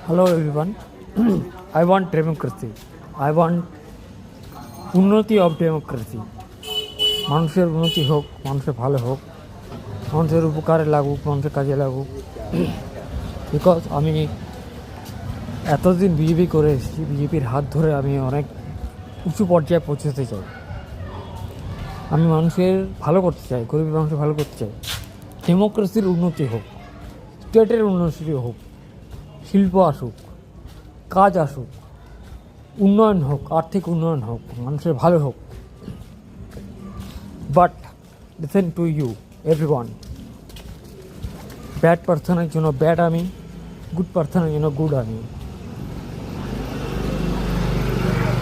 Hello everyone. I want democracy. I want উন্নতি of democracy. মানুষের উন্নতি হোক, মানুষের ভালো হোক, মানুষের উপকারে লাগুক, মানুষের কাজে লাগুক। বিকজ আমি এতদিন বিজেপি করে এসেছি, বিজেপির হাত ধরে আমি অনেক উঁচু পর্যায়ে পৌঁছতে চাই। আমি মানুষের ভালো করতে চাই, গরিব মানুষের ভালো করতে চাই। ডেমোক্রেসির উন্নতি হোক, স্টেটের উন্নতি হোক, শিল্প আসুক, কাজ আসুক, উন্নয়ন হোক, আর্থিক উন্নয়ন হোক, মানুষের ভালো হোক। But listen to you everyone, bad পার্সনের জন্য ব্যাড আমি, গুড পার্সনের জন্য গুড আমি।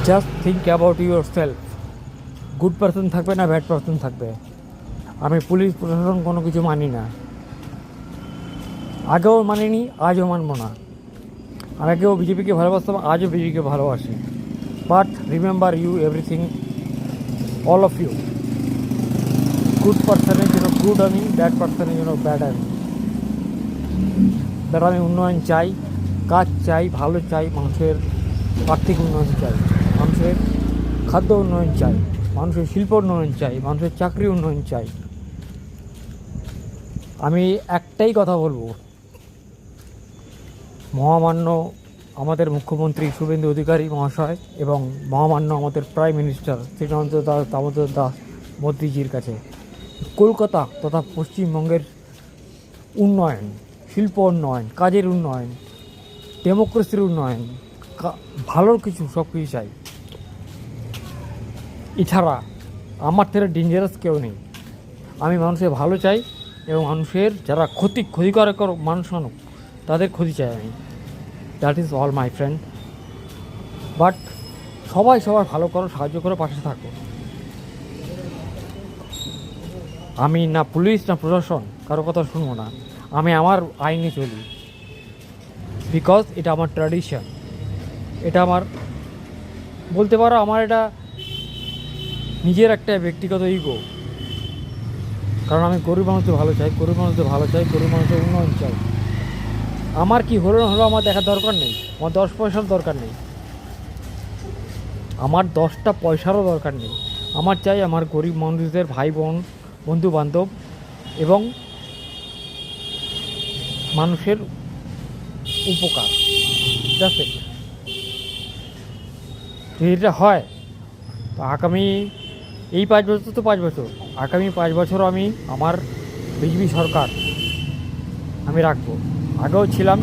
Just think about yourself. Good person থাকবে না ব্যাড পার্সন থাকবে। আমি পুলিশ প্রশাসন কোনো কিছু মানি না, আগেও মানিনি, আজও মানব না। আমি আগেও বিজেপিকে ভালোবাসতাম, আজও বিজেপিকে ভালোবাসি। But remember you everything, all of you. Good পার্সনের জন্য গুড আমি, ব্যাড পার্সনের জন্য ব্যাড আমি। ব্যাড আমি উন্নয়ন চাই, কাজ চাই, ভালো চাই, মানুষের আর্থিক উন্নয়ন চাই, মানুষের খাদ্য উন্নয়ন চাই, মানুষের শিল্প উন্নয়ন চাই, মানুষের চাকরি উন্নয়ন চাই। আমি একটাই কথা বলবো, মহামান্য আমাদের মুখ্যমন্ত্রী শুভেন্দু অধিকারী মহাশয় এবং মহামান্য আমাদের প্রাইম মিনিস্টার শ্রীকান্ত দামোদর দাস মোদিজির কাছে কলকাতা তথা পশ্চিমবঙ্গের উন্নয়ন, শিল্প উন্নয়ন, কাজের উন্নয়ন, ডেমোক্রেসির উন্নয়ন, ভালো কিছু সব কিছু চাই। এছাড়া আমার থেকে ডেঞ্জারাস কেউ নেই। আমি মানুষের ভালো চাই এবং মানুষের যারা ক্ষতিকারক মানুষ মানুষ তাদের ক্ষতি চাই আমি। That is all my friend. But সবাই সবার ভালো করো, সাহায্য করো, পাশে থাকো। আমি না পুলিশ না প্রশাসন কারো কথা শুনবো না, আমি আমার আইনে চলি। বিকজ এটা আমার ট্র্যাডিশন, এটা আমার বলতে পারো আমার এটা নিজের একটা ব্যক্তিগত ইগো। কারণ আমি গরিব মানুষদের ভালো চাই, গরিব মানুষদের ভালো চাই, গরিব মানুষদের উন্নয়ন চাই। আমার কি হলো না হলো আমার দেখার দরকার নেই, আমার 10 পয়সার দরকার নেই, আমার 10টা পয়সারও দরকার নেই। আমার চাই আমার গরিব মানুষদের ভাই বোন, বন্ধু বান্ধব এবং মানুষের উপকার। Just it. যদি এটা হয় তো আগামী এই 5 বছর তো 5 বছর, আগামী 5 বছরও আমি আমার বিজেপি সরকার আমি রাখবো। আগেও ছিলাম,